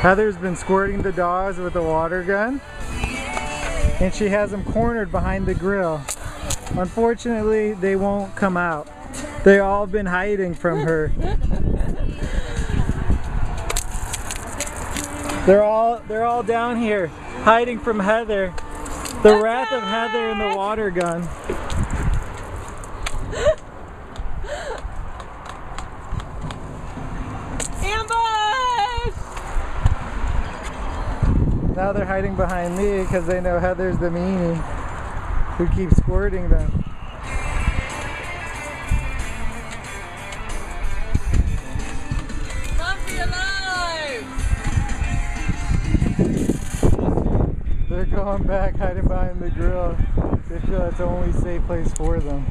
Heather's been squirting the dogs with a water gun, and she has them cornered behind the grill. Unfortunately, they won't come out. They've all been hiding from her. They're all down here hiding from Heather. The wrath of Heather and the water gun. Ambush! Now they're hiding behind me because they know Heather's the meanie who keeps squirting them. They're going back, hiding behind the grill. They feel it's the only safe place for them.